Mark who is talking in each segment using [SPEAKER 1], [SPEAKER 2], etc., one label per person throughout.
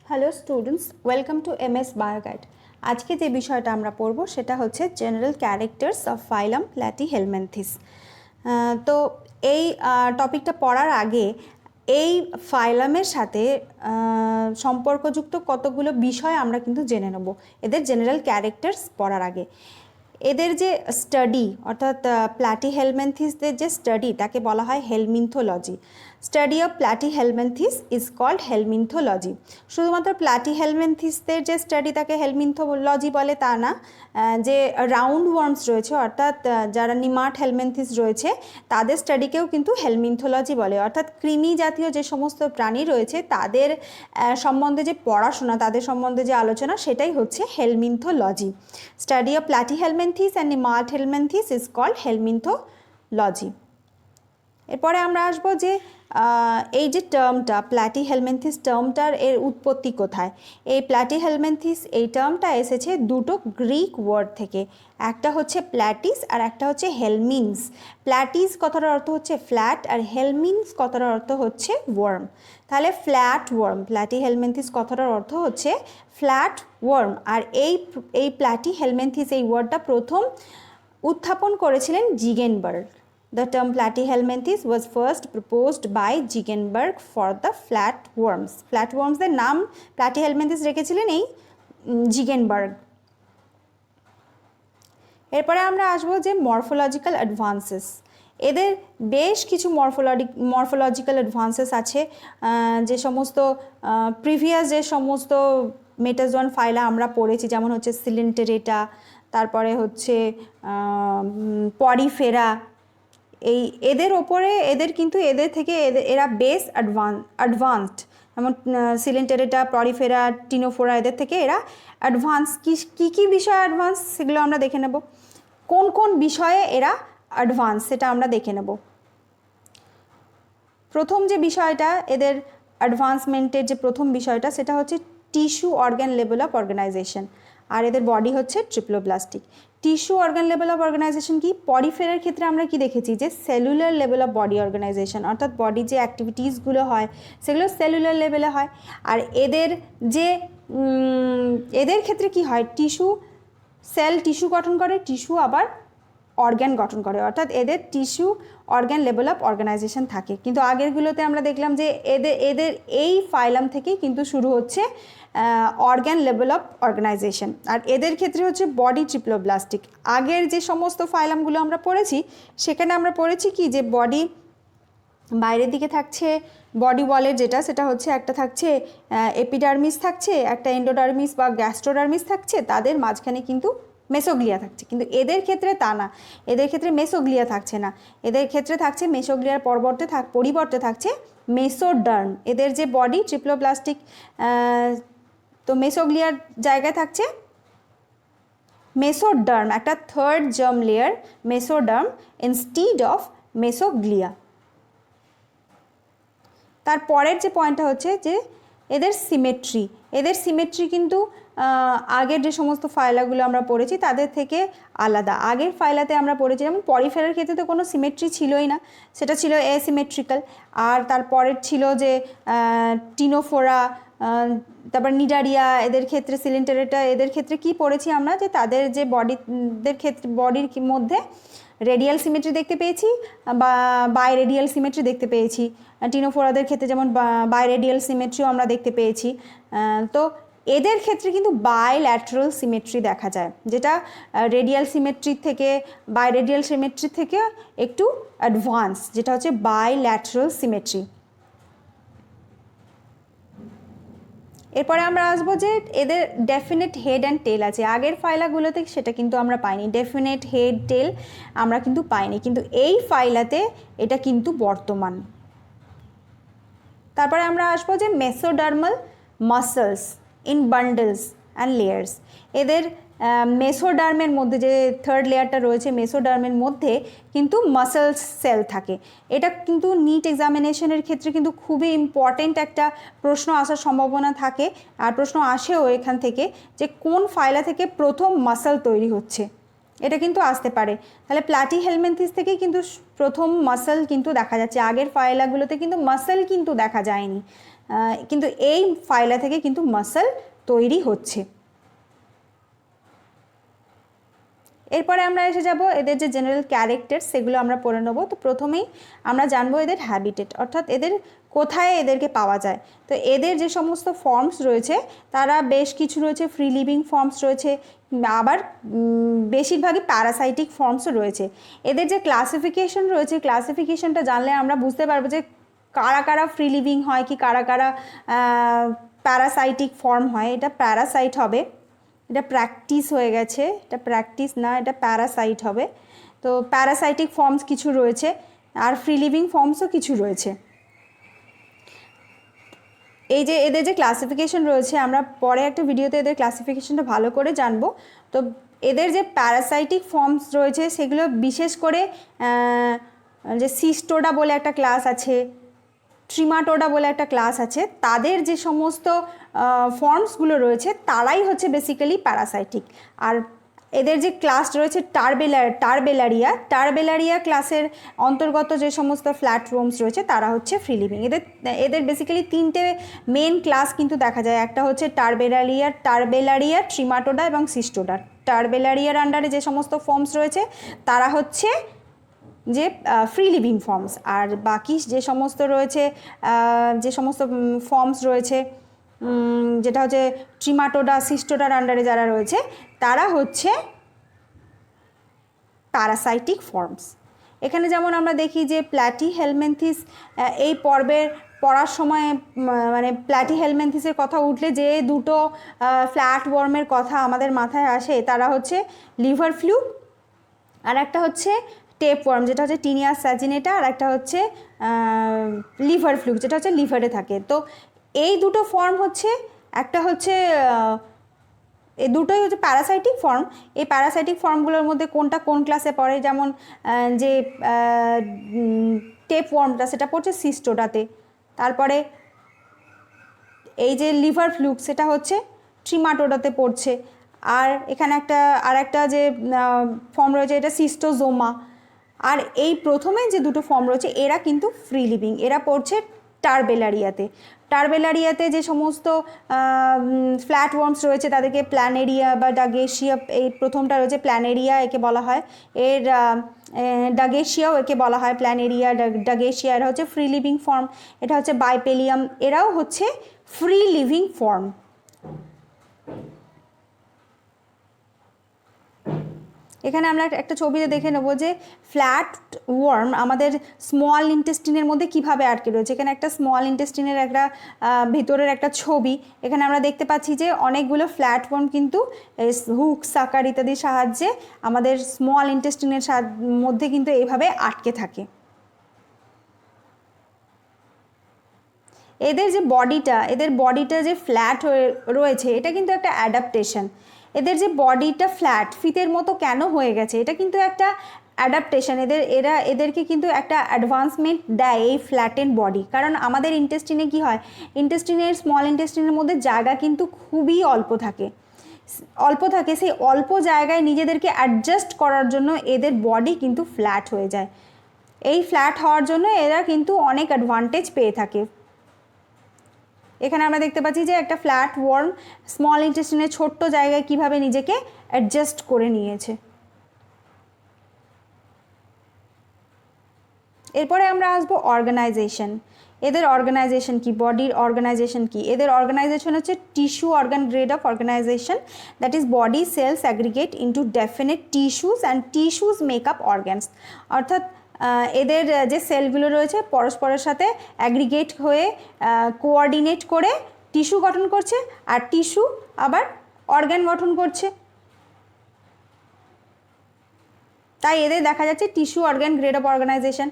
[SPEAKER 1] Hello students, welcome to MS Bioguide. আজকে যে বিষয়টা আমরা পড়ব সেটা হচ্ছে general characters of phylum platyhelminthes. তো এই টপিকটা পড়ার আগে এই ফাইলামের সাথে সম্পর্কযুক্ত কতগুলো বিষয় আমরা কিন্তু জেনে নেব এদের জেনারেল ক্যারেক্টার্স পড়ার আগে। এদের যে স্টাডি অর্থাৎ প্ল্যাটিহেলমিনথিসদের যে স্টাডি তাকে বলা হয় helminthology. Study of platyhelminthes is called helminthology. শুধুমাত্র প্ল্যাটিহেলমিনথিসদের যে স্টাডি তাকে হেলমিনথোলজি বলে তা না, যে রাউন্ড ওয়ার্মস রয়েছে অর্থাৎ যারা নিমার্ট হেলমিনথিস রয়েছে তাদের স্টাডিকেও কিন্তু হেলমিনথোলজি বলে। অর্থাৎ কৃমি জাতীয় যে সমস্ত প্রাণী রয়েছে তাদের সম্বন্ধে যে পড়াশোনা, তাদের সম্বন্ধে যে আলোচনা, সেটাই হচ্ছে helminthology. Study of platyhelminthes and nemathelminthes is called helminthology. এরপরে আমরা আসবো যে এই যে টার্মটা প্ল্যাটিহেলমিনথিস টার্মটার এর উৎপত্তি কোথায়। এই প্ল্যাটিহেলমিনথিস এই টার্মটা এসেছে দুটো গ্রিক ওয়ার্ড থেকে, একটা হচ্ছে প্ল্যাটিস আর একটা হচ্ছে হেলমিনস। প্ল্যাটিস কথাটার অর্থ হচ্ছে ফ্ল্যাট আর হেলমিনস কথাটার অর্থ হচ্ছে ওয়ার্ম। তাহলে ফ্ল্যাট ওয়ার্ম, প্ল্যাটিহেলমিনথিস কথাটার অর্থ হচ্ছে ফ্ল্যাট ওয়ার্ম। আর এই প্ল্যাটিহেলমিনথিস এই ওয়ার্ডটা প্রথম উত্থাপন করেছিলেন জিগেনবার্গ। The term platyhelminthes was first proposed by Ziegenberg for the flatworms. Flatworms এর নাম platyhelminthes রেখেছিলেন এই জিগেনবার্গ। এরপরে আমরা আসবো যে মরফোলজিক্যাল অ্যাডভান্সেস। এদের বেশ কিছু মরফোলজিক্যাল অ্যাডভান্সেস আছে। যে সমস্ত প্রিভিয়াস যে সমস্ত মেটাজোয়ান ফাইলা আমরা পড়েছি, যেমন হচ্ছে সিলেন্টেরেটা, তারপরে হচ্ছে পরিফেরা, এই এদের ওপরে এদের থেকে এরা বেশ অ্যাডভান্সড। যেমন সিলেন্টেরেটা, পরিফেরা, টিনোফোরা, এদের থেকে এরা অ্যাডভান্স। কী বিষয়ে অ্যাডভান্স সেগুলো আমরা দেখে নেব। কোন কোন বিষয়ে এরা অ্যাডভান্স সেটা আমরা দেখে নেব। প্রথম যে বিষয়টা এদের অ্যাডভান্সমেন্টের যে প্রথম বিষয়টা সেটা হচ্ছে tissue organ level of organization. আর এদের বডি হচ্ছে triploblastic. Tissue organ level of organization কি? পরিফেরার ক্ষেত্রে আমরা কি দেখেছি যে cellular level of body organization, অর্থাৎ বডির যে অ্যাক্টিভিটিসগুলো হয় সেগুলো সেলুলার লেভেলে হয়। আর এদের ক্ষেত্রে কি হয়, টিস্যু গঠন করে, টিস্যু আবার অর্গ্যান গঠন করে, অর্থাৎ এদের tissue organ level of organisation থাকে। কিন্তু আগেরগুলোতে আমরা দেখলাম যে এদের এই ফাইলাম থেকেই কিন্তু শুরু হচ্ছে অর্গ্যান লেভেল অফ অর্গানাইজেশন। আর এদের ক্ষেত্রে হচ্ছে বডি ট্রিপ্লোপ্লাস্টিক। আগের যে সমস্ত ফাইলামগুলো আমরা পড়েছি সেখানে আমরা পড়েছি কি যে বডি বাইরের দিকে থাকছে, বডি ওয়ালের সেটা হচ্ছে একটা থাকছে এপিডার্মিস থাকছে, একটা এন্ডোডার্মিস বা গ্যাস্ট্রোডার্মিস থাকছে, তাদের মাঝখানে কিন্তু মেসোগ্লিয়া থাকছে। কিন্তু এদের ক্ষেত্রে তা না, এদের ক্ষেত্রে মেসোগ্লিয়া থাকছে না, এদের ক্ষেত্রে থাকছে মেসোগ্লিয়ার পরিবর্তে থাকছে মেসোডার্ম। এদের যে বডি ট্রিপ্লোপ্লাস্টিক, তো মেসোগ্লিয়ার জায়গায় থাকছে মেসোডার্ম, একটা third germ layer mesoderm instead of mesoglea. তারপরের যে পয়েন্টটা হচ্ছে যে এদের সিমেট্রি কিন্তু আগের যে সমস্ত ফাইলাগুলো আমরা পড়েছি তাদের থেকে আলাদা। আগের ফাইলাতে আমরা পড়েছি যেমন পরিফেরার ক্ষেত্রে তো কোনো সিমেট্রি ছিলই না, সেটা ছিল অ্যাসিমেট্রিক্যাল। আর তারপরের ছিল যে টিনোফোরা, তারপর নিডারিয়া, এদের ক্ষেত্রে সিলেন্টেরেটা, এদের ক্ষেত্রে কি পড়েছি আমরা যে তাদের যে বডির মধ্যে রেডিয়াল সিমেট্রি দেখতে পেয়েছি বা বাইরেডিয়াল সিমেট্রি দেখতে পেয়েছি। টিনোফোরাদের ক্ষেত্রে যেমন বাইরেডিয়াল সিমেট্রিও আমরা দেখতে পেয়েছি। তো এদের ক্ষেত্রে কিন্তু বাইল্যাটারাল সিমেট্রি দেখা যায়, যেটা রেডিয়াল সিমেট্রি থেকে বাইরেডিয়াল সিমেট্রি থেকে একটু অ্যাডভান্স, যেটা হচ্ছে বাইল্যাটারাল সিমেট্রি। এরপরে আমরা আসবো যে এদের ডেফিনেট হেড অ্যান্ড টেল আছে। আগের ফাইলাগুলোতে সেটা কিন্তু আমরা পাইনি, ডেফিনেট হেড টেল আমরা কিন্তু পাইনি, কিন্তু এই ফাইলাতে এটা কিন্তু বর্তমান। তারপরে আমরা আসবো যে mesodermal muscles in bundles and layers. এদের মেসোডার্মের মধ্যে যে থার্ড লেয়ারটা রয়েছে মেসোডার্মের মধ্যে কিন্তু মাসলস সেল থাকে। এটা কিন্তু নিট এক্সামিনেশনের ক্ষেত্রে কিন্তু খুবই ইম্পর্টেন্ট একটা প্রশ্ন আসার সম্ভাবনা থাকে, আর প্রশ্ন আসেও এখান থেকে যে কোন ফাইলা থেকে প্রথম মাসল তৈরি হচ্ছে। এটা কিন্তু আসতে পারে। তাহলে প্ল্যাটিহেলমিনথিস থেকে কিন্তু প্রথম মাসল কিন্তু দেখা যাচ্ছে, আগের ফাইলাগুলোতে কিন্তু মাসল কিন্তু দেখা যায়নি, কিন্তু এই ফাইলা থেকে কিন্তু মাসল তৈরি হচ্ছে। এরপরে আমরা এসে যাব এদের যে জেনারেল ক্যারেক্টার সেগুলো আমরা পড়ে নেব। তো প্রথমেই আমরা জানবো এদের হ্যাবিটেট, অর্থাৎ এদের কোথায় এদেরকে পাওয়া যায়। তো এদের যে সমস্ত ফর্মস রয়েছে তারা বেশ কিছু রয়েছে, ফ্রি লিভিং ফর্মস রয়েছে, আবার বেশিরভাগই প্যারাসাইটিক ফর্মসও রয়েছে। এদের যে ক্লাসিফিকেশন রয়েছে, ক্লাসিফিকেশনটা জানলে আমরা বুঝতে পারবো যে কারা কারা ফ্রি লিভিং হয় কি কারা কারা প্যারাসাইটিক ফর্ম হয়। এটা প্যারাসাইট হবে, এটা প্র্যাকটিস হয়ে গেছে, এটা প্র্যাকটিস না, এটা প্যারাসাইট হবে। তো প্যারাসাইটিক ফর্মস কিছু রয়েছে আর ফ্রি লিভিং ফর্মসও কিছু রয়েছে। এই যে এদের যে ক্লাসিফিকেশন রয়েছে, আমরা পরে একটা ভিডিওতে এদের ক্লাসিফিকেশনটা ভালো করে জানবো। তো এদের যে প্যারাসাইটিক ফর্মস রয়েছে সেগুলো বিশেষ করে যে সিস্টোডা বলে একটা ক্লাস আছে, ট্রিমাটোডা বলে একটা ক্লাস আছে, তাদের যে সমস্ত ফর্মসগুলো রয়েছে তারাই হচ্ছে বেসিক্যালি প্যারাসাইটিক। আর এদের যে ক্লাস রয়েছে টারবেলারিয়া ক্লাসের অন্তর্গত যে সমস্ত ফ্ল্যাটওয়ার্মস রয়েছে তারা হচ্ছে ফ্রি লিভিং। এদের বেসিক্যালি তিনটে মেন ক্লাস কিন্তু দেখা যায়। একটা হচ্ছে টারবেলারিয়া, ট্রিমাটোডা এবং সিস্টোডা। টারবেলারিয়ার আন্ডারে যে সমস্ত ফর্মস রয়েছে তারা হচ্ছে যে ফ্রি লিভিং ফর্মস, আর বাকি যে সমস্ত রয়েছে যে সমস্ত ফর্মস রয়েছে যেটা হচ্ছে ট্রিমাটোডা, সিস্টোডার আন্ডারে যারা রয়েছে তারা হচ্ছে প্যারাসাইটিক ফর্মস। এখানে যেমন আমরা দেখি যে প্ল্যাটিহেলমিনথিস এই পর্বের পড়ার সময় মানে প্ল্যাটিহেলমিনথিসের কথা উঠলে যে দুটো ফ্ল্যাটওয়ার্মের কথা আমাদের মাথায় আসে তারা হচ্ছে লিভার ফ্লুক আর একটা হচ্ছে টেপওয়ার্ম যেটা হচ্ছে টিনিয়াস স্যাজিনেটা, আর একটা হচ্ছে লিভার ফ্লুক যেটা হচ্ছে লিভারে থাকে। তো এই দুটো ফর্ম হচ্ছে, একটা হচ্ছে এই দুটোই হচ্ছে প্যারাসাইটিক ফর্ম। এই প্যারাসাইটিক ফর্মগুলোর মধ্যে কোনটা কোন ক্লাসে পড়ে, যেমন যে টেপওয়ার্মটা সেটা পড়ছে সিস্টোডাতে, তারপরে এই যে লিভার ফ্লুক সেটা হচ্ছে ট্রিমাটোডাতে পড়ছে, আর এখানে একটা যে ফর্ম রয়েছে এটা সিস্টোজোমা। আর এই প্রথমে যে দুটো ফর্ম রয়েছে এরা কিন্তু ফ্রি লিভিং, এরা পড়ছে টারবেলারিয়াতে যে সমস্ত ফ্ল্যাটওয়ার্মস রয়েছে তাদেরকে প্ল্যানেরিয়া বা ডাগেশিয়া, এই প্রথমটা রয়েছে প্ল্যানেরিয়া একে বলা হয়, এর ডাগেশিয়াও একে বলা হয়, প্ল্যানেরিয়া ডাগেশিয়া। এরা হচ্ছে ফ্রি লিভিং ফর্ম। এটা হচ্ছে বাইপেলিয়াম, এরাও হচ্ছে ফ্রি লিভিং ফর্ম। এখানে আমরা একটা ছবিতে দেখে নেব যে ফ্ল্যাট ওয়ার্ম আমাদের স্মল ইন্টেস্টিনের মধ্যে কিভাবে আটকে রয়েছে। এখানে একটা স্মল ইন্টেস্টিনের একটা ভিতরের একটা ছবি। এখানে আমরা দেখতে পাচ্ছি যে অনেকগুলো ফ্ল্যাট ওয়ার্ম কিন্তু হুক, সাকার ইত্যাদির সাহায্যে আমাদের স্মল ইন্টেস্টিনের মধ্যে কিন্তু এইভাবে আটকে থাকে। এদের বডিটা যে ফ্ল্যাট হয়ে রয়েছে এটা কিন্তু একটা অ্যাডাপ্টেশন। এদের যে বডিটা ফ্ল্যাট ফিতের মতো কেন হয়ে গেছে, এটা কিন্তু একটা অ্যাডাপ্টেশন। এদেরকে কিন্তু একটা অ্যাডভান্সমেন্ট দেয় এই ফ্ল্যাটেন বডি। কারণ আমাদের ইন্টেস্টিনে কি হয়, স্মল ইন্টেস্টিনের মধ্যে জায়গা কিন্তু খুবই অল্প থাকে। সেই অল্প জায়গায় নিজেদেরকে অ্যাডজাস্ট করার জন্য এদের বডি কিন্তু ফ্ল্যাট হয়ে যায়। এই ফ্ল্যাট হওয়ার জন্য এরা কিন্তু অনেক অ্যাডভান্টেজ পেয়ে থাকে। এখানে আমরা দেখতে পাচ্ছি যে একটা ফ্ল্যাট ওয়ার্ম স্মল ইন্টেস্টিনের ছোট্ট জায়গায় কিভাবে নিজেকে অ্যাডজাস্ট করে নিয়েছে। এরপরে আমরা আসবো অর্গানাইজেশন। এদের অর্গানাইজেশন কি, বডির অর্গানাইজেশন কি? এদের অর্গানাইজেশন হচ্ছে tissue organ grade of organisation, that is body cells aggregate into definite tissues and tissues make up organs. অর্থাৎ এদের যে সেলগুলো রয়েছে পরস্পরের সাথে অ্যাগ্রিগেট হয়ে কোঅর্ডিনেট করে টিস্যু গঠন করছে, আর টিস্যু আবার অর্গান গঠন করছে। তাই এদের দেখা যাচ্ছে tissue organ grade of organisation.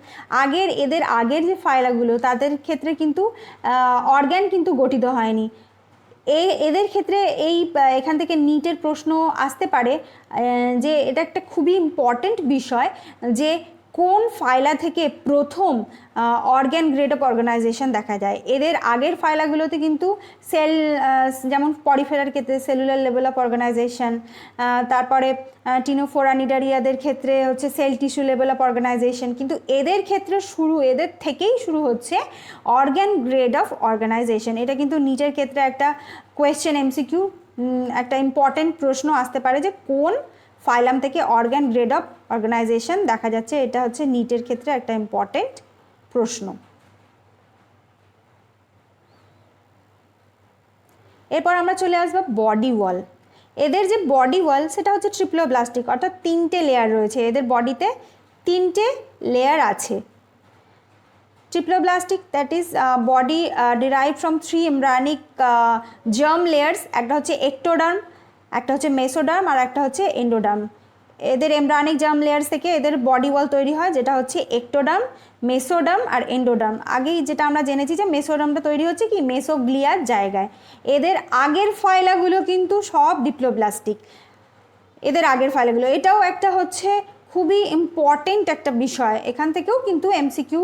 [SPEAKER 1] এদের আগের যে ফাইলাগুলো তাদের ক্ষেত্রে কিন্তু অর্গান কিন্তু গঠিত হয়নি। এদের ক্ষেত্রে এখান থেকে নিটের প্রশ্ন আসতে পারে যে এটা একটা খুবই ইম্পর্টেন্ট বিষয় যে কোন ফাইলা থেকে প্রথম অর্গ্যান গ্রেড অফ অর্গানাইজেশন দেখা যায়? এদের আগের ফাইলাগুলোতে কিন্তু সেল, যেমন পরিফেরার ক্ষেত্রে সেলুলার লেভেল অফ অর্গানাইজেশন, তারপরে টিনোফোরানিডারিয়াদের ক্ষেত্রে হচ্ছে cell tissue level of organisation, কিন্তু এদের ক্ষেত্রে এদের থেকেই শুরু হচ্ছে অর্গ্যান গ্রেড অফ অর্গানাইজেশন। এটা কিন্তু নিচের ক্ষেত্রে একটা কোয়েশ্চেন এমসিকিউ, একটা ইম্পর্টেন্ট প্রশ্ন আসতে পারে যে কোন ফাইলাম থেকে অর্গ্যান গ্রেড অফ অর্গানাইজেশন দেখা যাচ্ছে। এটা হচ্ছে নিটের ক্ষেত্রে একটা ইম্পর্টেন্ট প্রশ্ন। এরপর আমরা চলে আসবো বডি ওয়াল। এদের যে বডি ওয়াল সেটা হচ্ছে ট্রিপ্লোব্লাস্টিক, অর্থাৎ 3টে লেয়ার রয়েছে এদের বডিতে, 3টে লেয়ার আছে। Triploblastic, that is body derive from 3 embryonic germ layers. একটা হচ্ছে একটোডার্ম, একটা হচ্ছে মেসোডার্ম, আর একটা হচ্ছে এন্ডোডার্ম। এদের এমব্রায়োনিক জার্ম লেয়ার্স থেকে এদের বডি ওয়াল তৈরি হয়, যেটা হচ্ছে একটোডার্ম, মেসোডার্ম আর এন্ডোডার্ম। আগেই যেটা আমরা জেনেছি যে মেসোডার্মটা তৈরি হচ্ছে কি মেসোগ্লিয়ার জায়গায়। এদের আগের ফাইলাগুলো কিন্তু সব ডিপ্লোব্লাস্টিক, এদের আগের ফাইলাগুলো। এটাও একটা হচ্ছে খুবই ইম্পর্টেন্ট একটা বিষয়, এখান থেকেও কিন্তু এমসিকিউ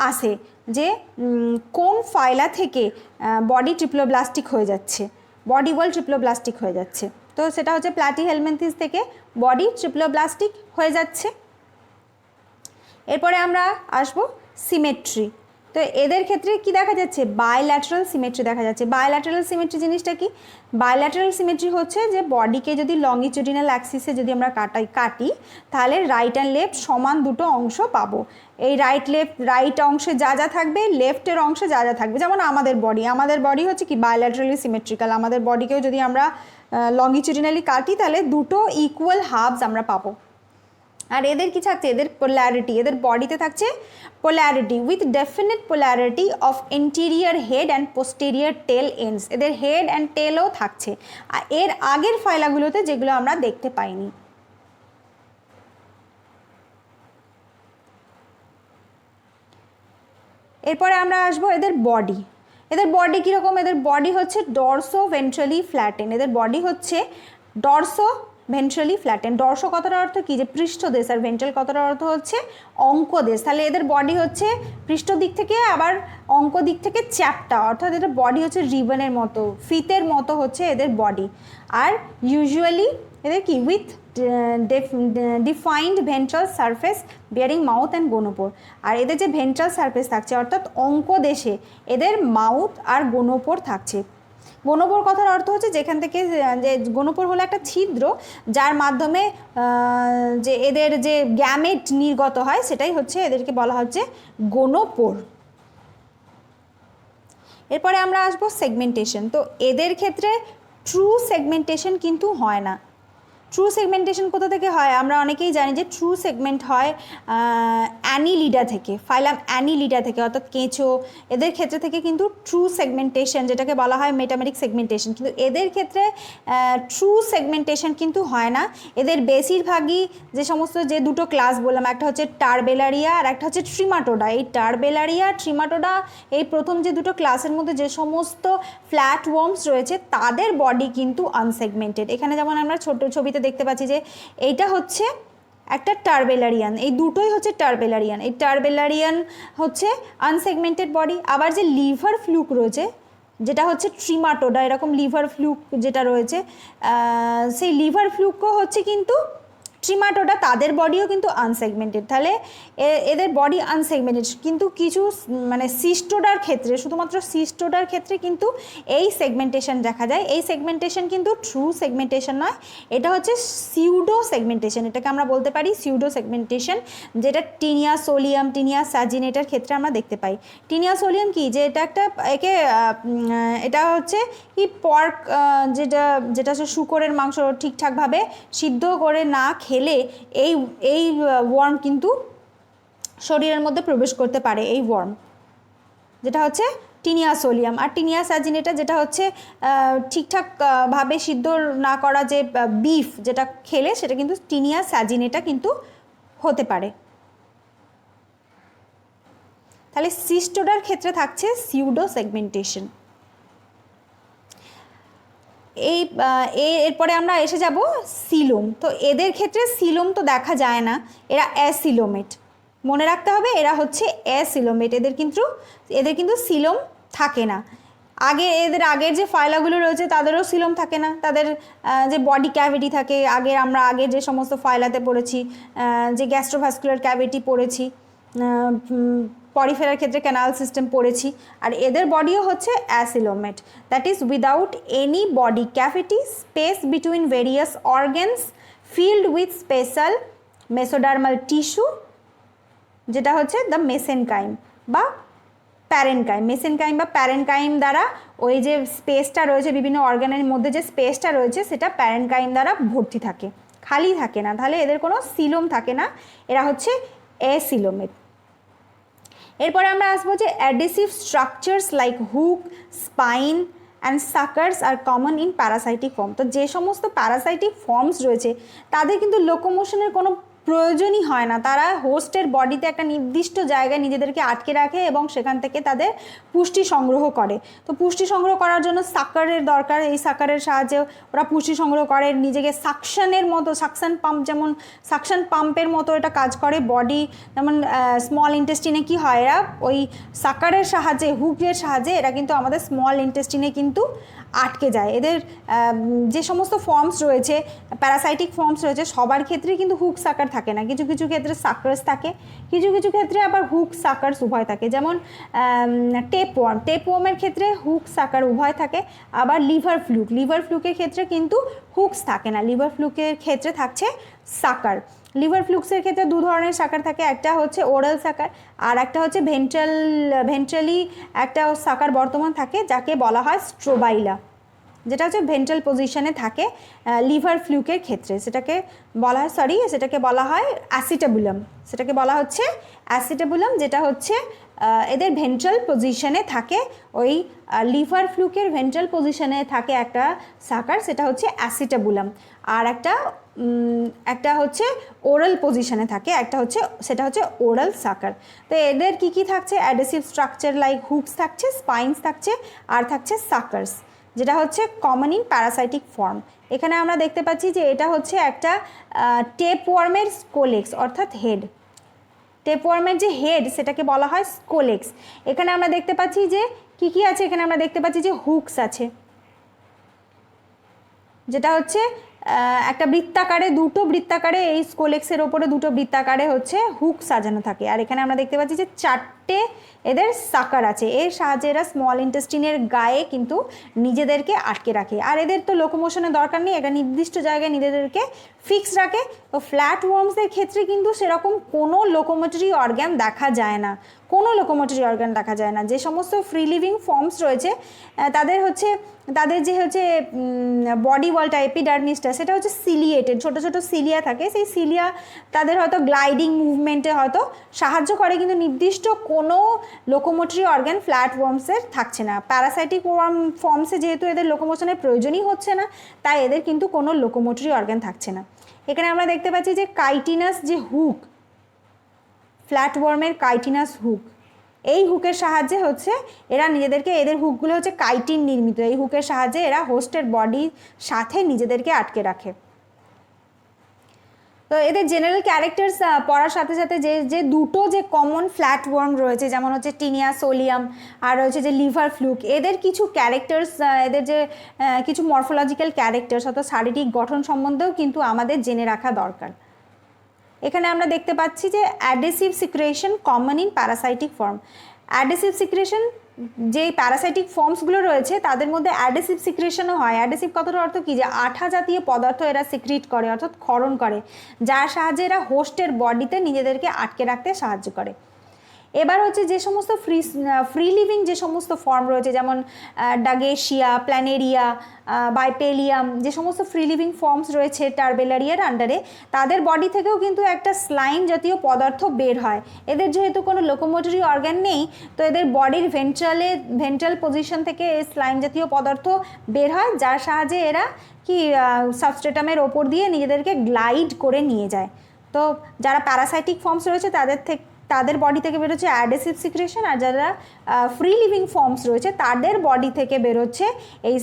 [SPEAKER 1] আসে যে কোন ফাইলা থেকে বডি ট্রিপ্লোব্লাস্টিক হয়ে যাচ্ছে, বডি ওয়াল ট্রিপ্লোব্লাস্টিক হয়ে যাচ্ছে। তো সেটা হচ্ছে প্ল্যাটিহেলমিনথিস থেকে বডি ট্রিপ্লোব্লাস্টিক হয়ে যাচ্ছে। এরপরে আমরা আসব সিমেট্রি। তো এদের ক্ষেত্রে কি দেখা যাচ্ছে? বায়োল্যাটারাল সিমেট্রি দেখা যাচ্ছে। বায়োল্যাটারাল সিমেট্রি জিনিসটা কি? বায়োল্যাটারাল সিমেট্রি হচ্ছে যে বডিকে যদি লংগিটিউডিনাল অ্যাক্সিসে যদি আমরা কাটি তাহলে রাইট অ্যান্ড লেফট সমান দুটো অংশ পাবো। এই রাইট অংশে যা যা থাকবে, লেফটের অংশে যা যা থাকবে। যেমন আমাদের বডি হচ্ছে কি বায়োল্যাটারালি সিমেট্রিক্যাল। আমাদের বডিকেও যদি আমরা লংগিটিউডিনালি কাটি তাহলে দুটো ইকুয়াল হাফস আমরা পাবো। আর এদের কি থাকছে? এদের পোলারিটি, এদের বডিতে থাকছে polarity with definite polarity of interior head and posterior tail ends. এদের হেড অ্যান্ড টেলও থাকছে, আর এর আগের ফাইলাগুলোতে যেগুলো আমরা দেখতে পাইনি। এরপরে আমরা আসবো এদের বডি। এদের বডি কীরকম? এদের বডি হচ্ছে ডরসো ভেন্ট্রালি ফ্ল্যাটেন। এদের বডি হচ্ছে ডরসো ভেন্ট্রালি ফ্ল্যাটেন। ডরসো কথার অর্থ কি? যে পৃষ্ঠদেশ, আর ভেন্ট্রাল কথার অর্থ হচ্ছে অঙ্কদেশ। তাহলে এদের বডি হচ্ছে পৃষ্ঠ দিক থেকে আবার অঙ্ক দিক থেকে চ্যাপ্টা, অর্থাৎ এদের বডি হচ্ছে রিবনের মতো, ফিতের মতো হচ্ছে এদের বডি। আর ইউজুয়ালি এদের কি with defined ventral surface bearing mouth and gonopore. আর এদের যে ভেন্ট্রাল সারফেস থাকছে অর্থাৎ অঙ্কদেশে এদের মাউথ আর গোনোপোর থাকছে। গোনোপোর কথার অর্থ হচ্ছে যেখান থেকে, যে গোনোপোর হলো একটা ছিদ্র যার মাধ্যমে যে এদের যে গ্যামেট নির্গত হয় সেটাই হচ্ছে এদেরকে বলা হচ্ছে গোনোপোর। এরপরে আমরা আসবো সেগমেন্টেশন। তো এদের ক্ষেত্রে ট্রু সেগমেন্টেশন কিন্তু হয় না। ট্রু সেগমেন্টেশন কোথা থেকে হয়? আমরা অনেকেই জানি যে ট্রু সেগমেন্ট হয় অ্যানিলিডা থেকে, ফাইলাম অ্যানিলিডা থেকে, অর্থাৎ কেঁচো। এদের ক্ষেত্রে থেকে কিন্তু ট্রু সেগমেন্টেশন, যেটাকে বলা হয় মেটামেটিক সেগমেন্টেশন, কিন্তু এদের ক্ষেত্রে ট্রু সেগমেন্টেশন কিন্তু হয় না। এদের বেশিরভাগই যে সমস্ত যে দুটো ক্লাস বললাম, একটা হচ্ছে টারবেলারিয়া আর একটা হচ্ছে ট্রিমাটোডা। এই টারবেলারিয়া, ট্রিমাটোডা, এই প্রথম যে দুটো ক্লাসের মধ্যে যে সমস্ত ফ্ল্যাট ওয়ার্মস রয়েছে তাদের বডি কিন্তু আনসেগমেন্টেড। এখানে যেমন আমরা ছোট ছবিতে দেখতে পাচ্ছি যে এইটা হচ্ছে একটা টারবেলারিয়ান, এই দুটোই হচ্ছে টারবেলারিয়ান। এই টারবেলারিয়ান হচ্ছে আনসেগমেন্টেড বডি। আবার যে লিভার ফ্লুক রয়েছে, যেটা হচ্ছে ট্রিমাটোডা, এরকম লিভার ফ্লুক যেটা রয়েছে, সেই লিভার ফ্লুকও হচ্ছে কিন্তু ট্রিমাটোডা, তাদের বডিও কিন্তু আনসেগমেন্টেড। তাহলে এদের বডি আনসেগমেন্টেড, কিন্তু কিছু মানে সিস্টোডার ক্ষেত্রে, শুধুমাত্র সিস্টোডার ক্ষেত্রে কিন্তু এই সেগমেন্টেশন দেখা যায়। এই সেগমেন্টেশন কিন্তু ট্রু সেগমেন্টেশন নয়, এটা হচ্ছে সিউডো সেগমেন্টেশন। এটাকে আমরা বলতে পারি সিউডো সেগমেন্টেশন, যেটা টিনিয়া সোলিয়াম, টিনিয়া স্যাজিনেটার ক্ষেত্রে আমরা দেখতে পাই। টিনিয়া সোলিয়াম কি? যে এটা একটা এটা হচ্ছে কি পর্ক, যেটা হচ্ছে শূকরের মাংস ঠিকঠাকভাবে সিদ্ধ করে না খেলে এই ওয়ার্ম কিন্তু শরীরের মধ্যে প্রবেশ করতে পারে, এই ওয়ার্ম, যেটা হচ্ছে টিনিয়া সোলিয়াম। আর টিনিয়া স্যাজিনেটা যেটা হচ্ছে ঠিকঠাকভাবে সিদ্ধ না করা যে বিফ, যেটা খেলে সেটা কিন্তু টিনিয়া স্যাজিনেটা কিন্তু হতে পারে। তাহলে সিস্টোডার ক্ষেত্রে থাকছে সিউডো সেগমেন্টেশন। এরপরে আমরা এসে যাব সিলোম। তো এদের ক্ষেত্রে সিলোম তো দেখা যায় না, এরা অ্যাসিলোমেট। মনে রাখতে হবে এরা হচ্ছে অ্যাসিলোমেট, এদের কিন্তু সিলোম থাকে না। এদের আগের যে ফাইলাগুলো রয়েছে তাদেরও সিলোম থাকে না, তাদের যে বডি ক্যাভিটি থাকে, আমরা আগের যে সমস্ত ফাইলাতে পড়েছি, যে গ্যাস্ট্রোভাস্কুলার ক্যাভিটি পড়েছি, পরিফেরার ক্ষেত্রে ক্যানাল সিস্টেম পড়েছি, আর এদের বডিও হচ্ছে acoelomate, that is without any body cavity, space between various organs, filled with special mesodermal tissue, যেটা হচ্ছে দ্য মেসেনকাইম বা প্যারেনকাইম। মেসেনকাইম বা প্যারেনকাইম দ্বারা ওই যে স্পেসটা রয়েছে বিভিন্ন অর্গানের মধ্যে, যে স্পেসটা রয়েছে সেটা প্যারেনকাইম দ্বারা ভর্তি থাকে, খালি থাকে না, তাহলে এদের কোনো সিলোম থাকে না, এরা হচ্ছে অ্যাসিলোমেট। এরপরে আমরা আসবো যে adhesive structures like hook, spine and suckers আর কমন ইন প্যারাসাইটিক ফর্ম। তো যে সমস্ত প্যারাসাইটিক ফর্মস রয়েছে তাদের কিন্তু লোকোমোশনের কোনো প্রয়োজনই হয় না, তারা হোস্টের বডিতে একটা নির্দিষ্ট জায়গায় নিজেদেরকে আটকে রাখে এবং সেখান থেকে তাদের পুষ্টি সংগ্রহ করে। তো পুষ্টি সংগ্রহ করার জন্য সাকারের দরকার, এই সাকারের সাহায্যে ওরা পুষ্টি সংগ্রহ করে, নিজেকে সাকশনের মতো, সাকশন পাম্প যেমন সাকশন পাম্পের মতো এটা কাজ করে। বডি যেমন স্মল ইন্টেস্টিনে কি হয়, এরা ওই সাকারের সাহায্যে, হুকের সাহায্যে এরা কিন্তু আমাদের স্মল ইন্টেস্টিনে কিন্তু আটকে যায়। এদের যে সমস্ত ফর্মস রয়েছে, প্যারাসাইটিক ফর্মস রয়েছে, সবার ক্ষেত্রেই কিন্তু হুক সাকার থাকে না, কিছু কিছু ক্ষেত্রে সাকার্স থাকে, কিছু কিছু ক্ষেত্রে আবার হুক সাকার্স উভয় থাকে। যেমন টেপওয়ার্মের ক্ষেত্রে হুক সাকার উভয় থাকে, আবার লিভার ফ্লুকের ক্ষেত্রে কিন্তু হুকস থাকে না, লিভার ফ্লুকের ক্ষেত্রে থাকছে সাকার। লিভার ফ্লুক্সের ক্ষেত্রে দু ধরনের সাকার থাকে, একটা হচ্ছে ওরাল সাকার আর একটা হচ্ছে ভেন্ট্রালি একটা সাকার বর্তমান থাকে, যাকে বলা হয় স্ট্রোবাইলা, যেটা হচ্ছে ভেন্ট্রাল পজিশনে থাকে লিভার ফ্লুকের ক্ষেত্রে, সেটাকে বলা হয় অ্যাসিটাবুলাম, যেটা হচ্ছে এদের ভেন্ট্রাল পজিশনে থাকে। ওই লিভার ফ্লুকের ভেন্ট্রাল পজিশনে থাকে একটা সাকার, সেটা হচ্ছে অ্যাসিটাবুলাম, আর একটা হচ্ছে ওরাল পজিশনে থাকে, সেটা হচ্ছে ওরাল সাকার। তো এদের কি থাকছে, অ্যাডহেসিভ স্ট্রাকচার লাইক হুকস থাকছে, স্পাইনস থাকছে, আর থাকছে সাকার্স, যেটা হচ্ছে কমন ইন প্যারাসাইটিক ফর্ম। এখানে আমরা দেখতে পাচ্ছি যে এটা হচ্ছে একটা টেপওয়ার্মের স্কোলেক্স অর্থাৎ হেড, টেপওয়ার্মের যে হেড সেটাকে বলা হয় স্কোলেক্স। এখানে আমরা দেখতে পাচ্ছি যে কি আছে, এখানে আমরা দেখতে পাচ্ছি যে হুকস আছে, যেটা হচ্ছে একটা বৃত্তাকারে, এই স্কোলেক্সের ওপরে দুটো বৃত্তাকারে হচ্ছে হুক সাজানো থাকে। আর এখানে আমরা দেখতে পাচ্ছি যে 4টে এদের সাকার আছে, এর সাহায্যে এরা স্মল ইন্টেস্টিনের গায়ে কিন্তু নিজেদেরকে আটকে রাখে। আর এদের তো লোকোমোশনের দরকার নেই, একটা নির্দিষ্ট জায়গায় নিজেদেরকে ফিক্স রাখে। তো ফ্ল্যাট ওয়ার্মসদের ক্ষেত্রে কিন্তু সেরকম কোনো লোকোমোটরি অর্গ্যান দেখা যায় না, যে সমস্ত ফ্রি লিভিং ফর্মস রয়েছে তাদের যে হচ্ছে বডি ওয়ালটা, এপিডার্মিসটা, সেটা হচ্ছে সিলিয়েটেড, ছোট ছোট সিলিয়া থাকে, সেই সিলিয়া তাদের হয়তো গ্লাইডিং মুভমেন্টে হয়তো সাহায্য করে, কিন্তু নির্দিষ্ট কোনো লোকোমোটরি অর্গ্যান ফ্ল্যাট ওয়ার্মসের থাকছে না। প্যারাসাইটিক ফর্মসে যেহেতু এদের লোকোমোশনের প্রয়োজনই হচ্ছে না, তাই এদের কিন্তু কোনো লোকোমোটরি অর্গ্যান থাকছে না। এখানে আমরা দেখতে পাচ্ছি যে কাইটিনাস যে হুক, ফ্ল্যাট ওয়ার্মের কাইটিনাস হুক, এই হুকের সাহায্যে হচ্ছে এরা এদের হুকগুলো হচ্ছে কাইটিন নির্মিত, এই হুকের সাহায্যে এরা হোস্টের বডির সাথে নিজেদেরকে আটকে রাখে। তো এদের জেনারেল ক্যারেক্টার্স পড়ার সাথে সাথে যে দুটো যে কমন ফ্ল্যাট ওয়ার্ম রয়েছে, যেমন হচ্ছে টিনিয়া সোলিয়াম আর রয়েছে যে লিভার ফ্লুক, এদের কিছু ক্যারেক্টার্স, এদের যে কিছু মরফোলজিক্যাল ক্যারেক্টার্স অর্থাৎ শারীরিক গঠন সম্বন্ধেও কিন্তু আমাদের জেনে রাখা দরকার। এখানে আমরা দেখতে পাচ্ছি যে adhesive secretion common in parasitic form. Adhesive secretion যে প্যারাসাইটিক ফর্মসগুলো রয়েছে তাদের মধ্যে অ্যাডহেসিভ সিক্রেশনও হয়। অ্যাডহেসিভ কথাটার অর্থ কি, যে আঠা জাতীয় পদার্থ এরা সিক্রিট করে অর্থাৎ ক্ষরণ করে, যার সাহায্যে এরা হোস্টের বডিতে নিজেদেরকে আটকে রাখতে সাহায্য করে। এবার হচ্ছে যে সমস্ত ফ্রি লিভিং যে সমস্ত ফর্ম রয়েছে, যেমন ডাগেশিয়া, প্ল্যানেরিয়া, বাইপেলিয়াম, যে সমস্ত ফ্রি লিভিং ফর্মস রয়েছে টার্বেলারিয়ার আন্ডারে, তাদের বডি থেকেও কিন্তু একটা স্লাইম জাতীয় পদার্থ বের হয়। এদের যেহেতু কোনো লোকোমোটরি অর্গ্যান নেই, তো এদের বডির ভেন্ট্রাল পজিশন থেকে এই স্লাইম জাতীয় পদার্থ বের হয়, যার সাহায্যে এরা সাবস্ট্রেটামের ওপর দিয়ে নিজেদেরকে গ্লাইড করে নিয়ে যায়। তো যারা প্যারাসাইটিক ফর্মস রয়েছে তাদের বডি থেকে বেরোচ্ছে অ্যাডহেসিভ সিক্রেশন, আর যারা ফ্রি লিভিং ফর্মস রয়েছে তাদের বডি থেকে বেরোচ্ছে এই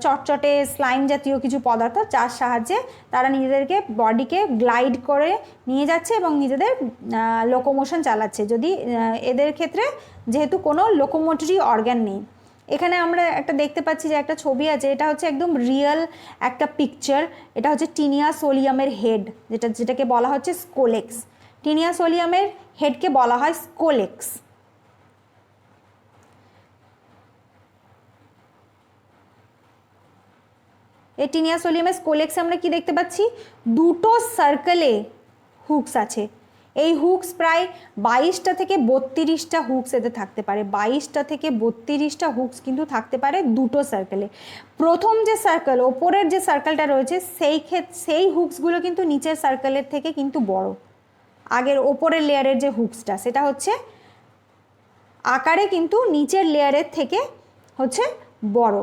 [SPEAKER 1] চটচটে স্লাইম জাতীয় কিছু পদার্থ, যার সাহায্যে তারা নিজেদেরকে বডিকে গ্লাইড করে নিয়ে যাচ্ছে এবং নিজেদের লোকোমোশন চালাচ্ছে, যদি এদের ক্ষেত্রে যেহেতু কোনো লোকোমোটরি অর্গ্যান নেই। এখানে আমরা একটা দেখতে পাচ্ছি যে একটা ছবি আছে, এটা হচ্ছে একদম রিয়েল একটা পিকচার। এটা হচ্ছে টিনিয়া সোলিয়ামের হেড, যেটাকে বলা হচ্ছে স্কোলেক্স। টিনিয়া সোলিয়ামের হেডকে বলা হয় স্কোলেক্স। এই টিনিয়া সোলিয়ামের স্কোলেক্সে আমরা কি দেখতে পাচ্ছি, দুটো সার্কেলে হুকস আছে। এই হুকস প্রায় 22টা থেকে 32টা হুকস এতে থাকতে পারে। 22টা থেকে 32টা হুকস কিন্তু থাকতে পারে দুটো সার্কেলে। প্রথম যে সার্কেল, ওপরের যে সার্কেলটা রয়েছে, সেই হুকসগুলো কিন্তু নিচের সার্কেলের থেকে কিন্তু বড়। আগের ওপরের লেয়ারের যে হুকসটা, সেটা হচ্ছে আকারে কিন্তু নিচের লেয়ারের থেকে হচ্ছে বড়।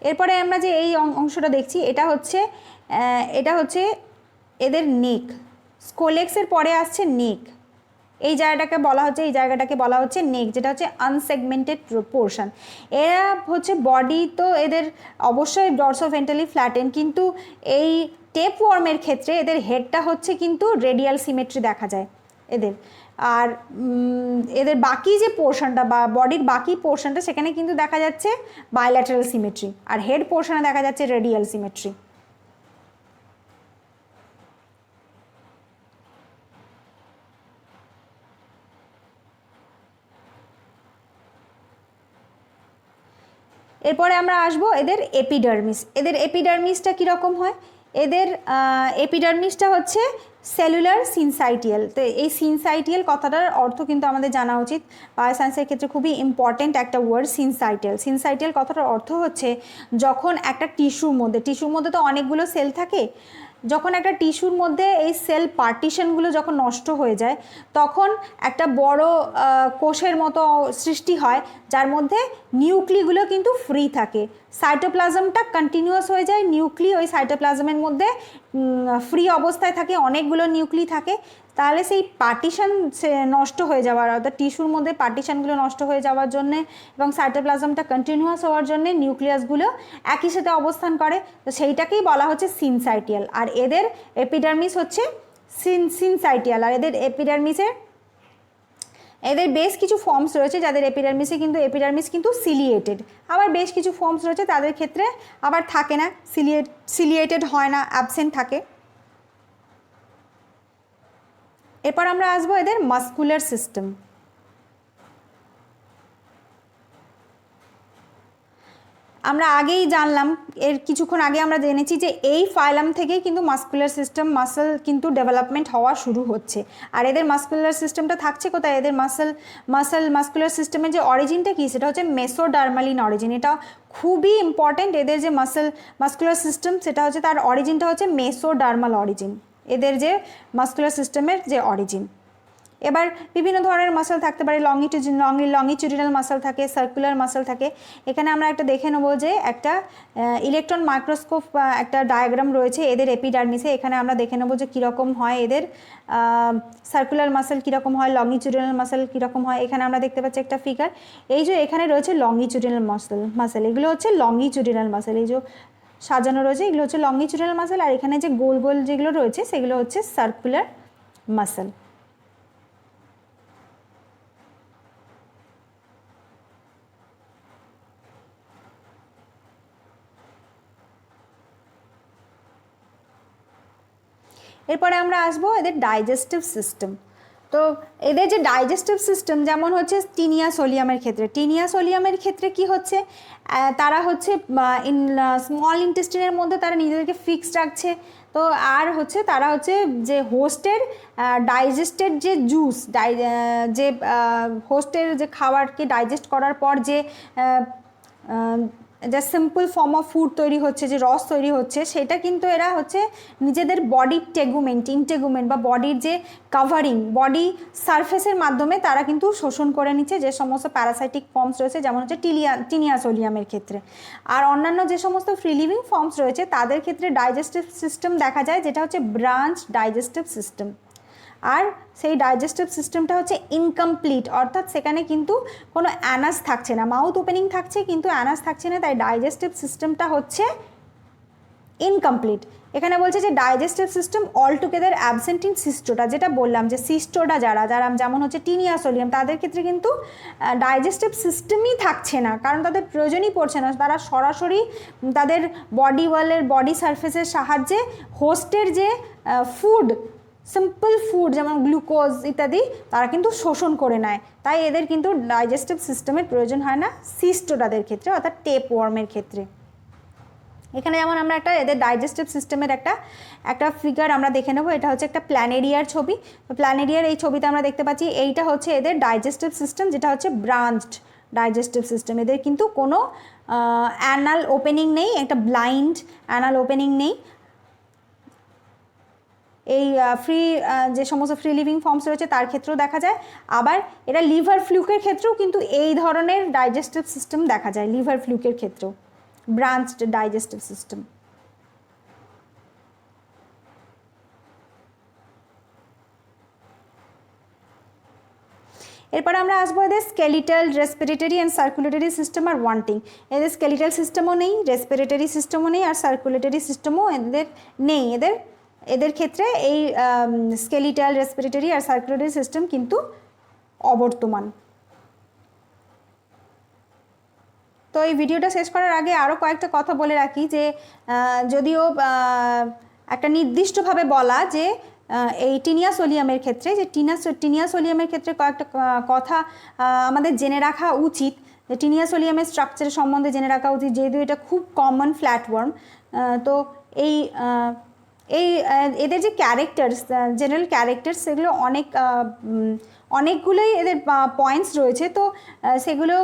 [SPEAKER 1] এরপরে আমরা যে এই অংশটা দেখছি, এটা হচ্ছে এদের নেক। স্কোলেক্সের পরে আসছে নেক। এই জায়গাটাকে বলা হচ্ছে নেক, যেটা হচ্ছে আনসেগমেন্টেড পোর্শন। এরা হচ্ছে বডি তো এদের অবশ্যই ডরসোভেন্ট্রালি ফ্ল্যাটেন, কিন্তু এই টেপ ওয়ার্মের ক্ষেত্রে এদের হেডটা হচ্ছে কিন্তু রেডিয়াল সিমেট্রি দেখা যায় এদের। আর এদের বাকি যে পোর্শনটা বা বডির বাকি পোর্শনটা, সেখানে কিন্তু দেখা যাচ্ছে বাইল্যাটারাল সিমেট্রি, আর হেড পোর্শনে দেখা যাচ্ছে রেডিয়াল সিমেট্রি। এরপরে আমরা আসবো এদের এপিডার্মিস। এদের এপিডার্মিসটা কীরকম হয়? এদের এপিডার্মিসটা হচ্ছে সেলুলার সিনসাইটিয়াল। তো এই সিনসাইটিয়াল কথাটার অর্থ কিন্তু আমাদের জানা উচিত, বায়োসায়েন্সের ক্ষেত্রে খুবই ইম্পর্ট্যান্ট একটা ওয়ার্ড সিনসাইটিয়াল। সিনসাইটিয়াল কথাটার অর্থ হচ্ছে যখন একটা টিস্যুর মধ্যে তো অনেকগুলো সেল থাকে, যখন একটা টিস্যুর মধ্যে এই সেল পার্টিশনগুলো যখন নষ্ট হয়ে যায়, তখন একটা বড় কোষের মতো সৃষ্টি হয়, যার মধ্যে নিউক্লিগুলো কিন্তু ফ্রি থাকে। সাইটোপ্লাজমটা কন্টিনিউয়াস হয়ে যায়, নিউক্লি ওই সাইটোপ্লাজমের মধ্যে ফ্রি অবস্থায় থাকে, অনেকগুলো নিউক্লি থাকে। তাহলে সেই পার্টিশন নষ্ট হয়ে যাওয়ার, অর্থাৎ টিস্যুর মধ্যে পার্টিশনগুলো নষ্ট হয়ে যাওয়ার জন্যে এবং সাইটোপ্লাজমটা কন্টিনিউয়াস হওয়ার জন্যে নিউক্লিয়াসগুলো একই সাথে অবস্থান করে, তো সেইটাকেই বলা হচ্ছে সিনসাইটিয়াল। আর এদের এপিডার্মিস হচ্ছে সিনসাইটিয়াল। আর এদের বেশ কিছু ফর্মস রয়েছে, যাদের এপিডার্মিস কিন্তু সিলিয়েটেড। আবার বেশ কিছু ফর্মস রয়েছে তাদের ক্ষেত্রে আবার থাকে না, সিলিয়েটেড হয় না, অ্যাবসেন্ট থাকে। এরপর আমরা আসবো এদের মাস্কুলার সিস্টেম। আমরা আগেই জানলাম, কিছুক্ষণ আগে আমরা জেনেছি যে এই ফাইলাম থেকেই কিন্তু মাস্কুলার সিস্টেম, মাসল কিন্তু ডেভেলপমেন্ট হওয়া শুরু হচ্ছে। আর এদের মাস্কুলার সিস্টেমটা থাকছে কোথায়? এদের মাস্কুলার সিস্টেমের যে অরিজিনটা কি, সেটা হচ্ছে মেসোডার্মালিন অরিজিন। এটা খুবই ইম্পর্টেন্ট। এদের যে মাস্কুলার সিস্টেম, সেটা হচ্ছে তার অরিজিনটা হচ্ছে মেসোডার্মাল অরিজিন, এদের যে মাস্কুলার সিস্টেমের যে অরিজিন। এবার বিভিন্ন ধরনের মাসল থাকতে পারে, লংগিটিউডিনাল মাসল থাকে, সার্কুলার মাসল থাকে। এখানে আমরা একটা দেখে নেবো যে একটা ইলেকট্রন মাইক্রোস্কোপ একটা ডায়াগ্রাম রয়েছে এদের এপিডার্মিসে। এখানে আমরা দেখে নেবো যে কীরকম হয় এদের সার্কুলার মাসল, কীরকম হয় লংগিটিউডিনাল মাসল, কীরকম হয়। এখানে আমরা দেখতে পাচ্ছি একটা ফিগার, এই যে এখানে রয়েছে লংগিটিউডিনাল মাসল, এগুলো হচ্ছে লংগিটিউডিনাল মাসল। এই যে সাজানো রয়েছে, এগুলো হচ্ছে লংগিটিউডিনাল মাসল। আর এখানে যে গোল গোল যেগুলো রয়েছে, সেগুলো হচ্ছে সার্কুলার মাসল। এরপরে আমরা আসবো এদের ডাইজেস্টিভ সিস্টেম। তো এদের যে ডাইজেস্টিভ সিস্টেম, যেমন হচ্ছে টিনিয়া সোলিয়ামের ক্ষেত্রে কি হচ্ছে, তারা হচ্ছে স্মল ইন্টেস্টিনের মধ্যে তারা নিজেদেরকে ফিক্সড রাখছে। তো আর হচ্ছে তারা হচ্ছে যে হোস্টের ডাইজেস্টেড যে জুস, যে হোস্টের যে খাবারকে ডাইজেস্ট করার পর যে যা সিম্পল ফর্ম অফ ফুড তৈরি হচ্ছে, যে রস তৈরি হচ্ছে, সেটা কিন্তু এরা হচ্ছে নিজেদের বডির ইন্টেগুমেন্ট বা বডির যে কাভারিং, বডি সারফেসের মাধ্যমে তারা কিন্তু শোষণ করে নিচ্ছে যে সমস্ত প্যারাসাইটিক ফর্মস রয়েছে, যেমন হচ্ছে টিনিয়া সোলিয়ামের ক্ষেত্রে। আর অন্যান্য যে সমস্ত ফ্রি লিভিং ফর্মস রয়েছে তাদের ক্ষেত্রে ডাইজেস্টিভ সিস্টেম দেখা যায়, যেটা হচ্ছে ব্রাঞ্চ ডাইজেস্টিভ সিস্টেম। আর সেই ডাইজেস্টিভ সিস্টেমটা হচ্ছে ইনকমপ্লিট, অর্থাৎ সেখানে কিন্তু কোনো অ্যানাস থাকছে না, মাউথ ওপেনিং থাকছে কিন্তু অ্যানাস থাকছে না, তাই ডাইজেস্টিভ সিস্টেমটা হচ্ছে ইনকমপ্লিট। এখানে বলছে যে digestive system all together absent in cestoda, যেটা বললাম যে সিস্টোটা যারা যেমন হচ্ছে টিনিয়া সোলিয়াম, তাদের ক্ষেত্রে কিন্তু ডাইজেস্টিভ সিস্টেমই থাকছে না, কারণ তাদের প্রয়োজনই পড়ছে না, তারা সরাসরি তাদের বডি সারফেসের সাহায্যে হোস্টের যে ফুড, সিম্পল ফুড যেমন গ্লুকোজ ইত্যাদি তারা কিন্তু শোষণ করে নেয়, তাই এদের কিন্তু ডাইজেস্টিভ সিস্টেমের প্রয়োজন হয় না সিস্টোটাদের ক্ষেত্রে, অর্থাৎ টেপ ওয়ার্মের ক্ষেত্রে। এখানে যেমন আমরা এদের ডাইজেস্টিভ সিস্টেমের একটা ফিগার আমরা দেখে নেব। এটা হচ্ছে একটা প্ল্যানেরিয়ার ছবি। প্ল্যানেরিয়ার এই ছবিতে আমরা দেখতে পাচ্ছি এইটা হচ্ছে এদের ডাইজেস্টিভ সিস্টেম, যেটা হচ্ছে ব্রাঞ্চড ডাইজেস্টিভ সিস্টেম। এদের কিন্তু কোনো অ্যানাল ওপেনিং নেই, একটা ব্লাইন্ড অ্যানাল ওপেনিং নেই। এই যে সমস্ত ফ্রি লিভিং ফর্মস রয়েছে তার ক্ষেত্রেও দেখা যায়। আবার এরা লিভার ফ্লুকের ক্ষেত্রেও কিন্তু এই ধরনের ডাইজেস্টিভ সিস্টেম দেখা যায়, লিভার ফ্লুকের ক্ষেত্রেও ব্রাঞ্চড ডাইজেস্টিভ সিস্টেম। এরপরে আমরা আসবো এদের skeletal, respiratory and circulatory system আর ওয়ান্টিং। এদের স্কেলিটাল সিস্টেমও নেই, রেসপিরেটরি সিস্টেমও নেই, আর সার্কুলেটরি সিস্টেমও এদের নেই। এদের ক্ষেত্রে এই স্কেলিটাল, রেসপিরেটরি আর সার্কুলেটরি সিস্টেম কিন্তু অবর্তমান। তো এই ভিডিওটা শেষ করার আগে আরও কয়েকটা কথা বলে রাখি, যে যদিও একটা নির্দিষ্টভাবে বলা যে এই টিনিয়া সোলিয়ামের ক্ষেত্রে, যে টিনিয়া সোলিয়ামের ক্ষেত্রে কয়েকটা কথা আমাদের জেনে রাখা উচিত, যে টিনিয়া সোলিয়ামের স্ট্রাকচার সম্বন্ধে জেনে রাখা উচিত, যেহেতু এটা খুব কমন ফ্ল্যাটওয়ার্ম। তো এদের যে ক্যারেক্টার্স, জেনারেল ক্যারেক্টার্স, সেগুলো অনেকগুলোই এদের পয়েন্টস রয়েছে। তো সেগুলো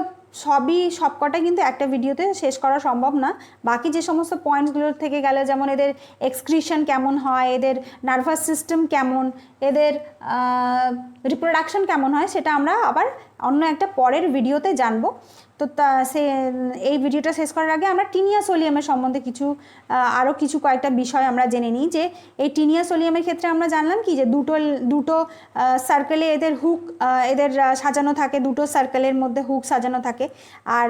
[SPEAKER 1] সবকটা কিন্তু একটা ভিডিওতে শেষ করা সম্ভব না। বাকি যে সমস্ত পয়েন্টসগুলোর থেকে গেলে, যেমন এদের এক্সক্রিশন কেমন হয়, এদের নার্ভাস সিস্টেম কেমন, এদের রিপ্রোডাকশন কেমন হয়, সেটা আমরা আবার অন্য একটা পরের ভিডিওতে জানবো। তো এই ভিডিওটা শেষ করার আগে আমরা টিনিয়া সোলিয়ামের সম্বন্ধে আরও কয়েকটা বিষয় আমরা জেনে নিই। যে এই টিনিয়া সোলিয়ামের ক্ষেত্রে আমরা জানলাম কি, যে দুটো সার্কেলে এদের সাজানো থাকে, দুটো সার্কেলের মধ্যে হুক সাজানো থাকে, আর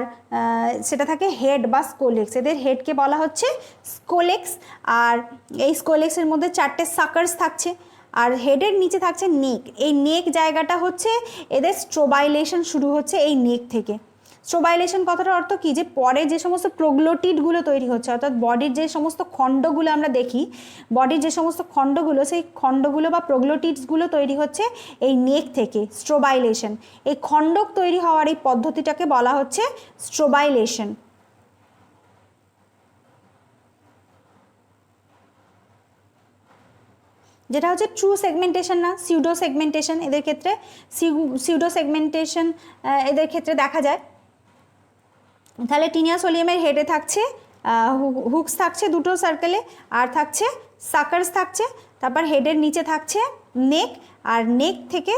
[SPEAKER 1] সেটা থাকে হেড বা স্কোলেক্স। এদের হেডকে বলা হচ্ছে স্কোলেক্স, আর এই স্কোলেক্সের মধ্যে 4টে সাকার্স থাকছে, আর হেডের নিচে থাকছে নেক। এই নেক জায়গাটা হচ্ছে এদের স্ট্রোবাইলেশন শুরু হচ্ছে এই নেক থেকে। স্ট্রোবাইলেশন কথাটার অর্থ কি, যে পরে যে সমস্ত প্রোগ্লোটিডগুলো তৈরি হচ্ছে, অর্থাৎ বডির যে সমস্ত খণ্ডগুলো আমরা দেখি, বডির যে সমস্ত খণ্ডগুলো, সেই খণ্ডগুলো বা প্রোগ্লোটিডসগুলো তৈরি হচ্ছে এই নেক থেকে, স্ট্রোবাইলেশন। এই খণ্ডক তৈরি হওয়ার এই পদ্ধতিটাকে বলা হচ্ছে স্ট্রোবাইলেশন। যেটা হচ্ছে ট্রু সেগমেন্টেশন না, সিউডো সেগমেন্টেশন। এদের ক্ষেত্রে সিউডো সেগমেন্টেশন এদের ক্ষেত্রে দেখা যায়। তাহলে টিনিয়া সোলিয়ামের হেডে থাকছে হুকস থাকছে দুটো সার্কেলে, আর থাকছে সাকার্স থাকছে, তারপর হেডের নিচে থাকছে নেক, আর নেক থেকে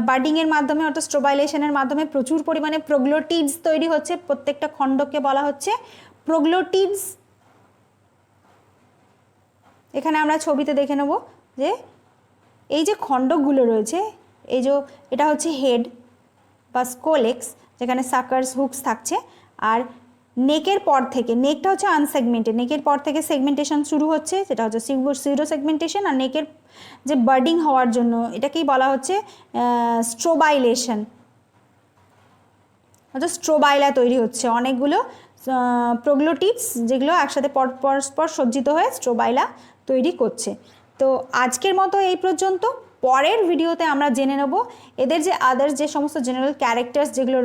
[SPEAKER 1] বার্ডিংয়ের মাধ্যমে, অর্থাৎ স্ট্রোবাইলেশনের মাধ্যমে প্রচুর পরিমাণে প্রোগ্লোটিডস তৈরি হচ্ছে। প্রত্যেকটা খণ্ডকে বলা হচ্ছে প্রোগ্লোটিডস। এখানে আমরা ছবিতে দেখে নেব যে এই যে খণ্ডগুলো রয়েছে, এটা হচ্ছে হেড বা স্কোলেক্স, যেখানে সাকার্স, হুকস থাকছে, আর নেকের পর থেকে, নেকটা হচ্ছে আনসেগমেন্টেড, নেকের পর থেকে সেগমেন্টেশন শুরু হচ্ছে, যেটা হচ্ছে সিউডো সেগমেন্টেশন। আর নেকের যে বার্ডিং হওয়ার জন্য, এটাকেই বলা হচ্ছে স্ট্রোবাইলেশন, অর্থাৎ স্ট্রোবাইলা তৈরি হচ্ছে, অনেকগুলো প্রোগ্লোটিডস যেগুলো একসাথে পরস্পর সজ্জিত হয়ে স্ট্রোবাইলা তৈরি করছে। তো আজকের মতো এই পর্যন্ত। পরের ভিডিওতে আমরা জেনে নেব এদের যে আদার্স যে সমস্ত জেনারেল ক্যারেক্টার্স যেগুলো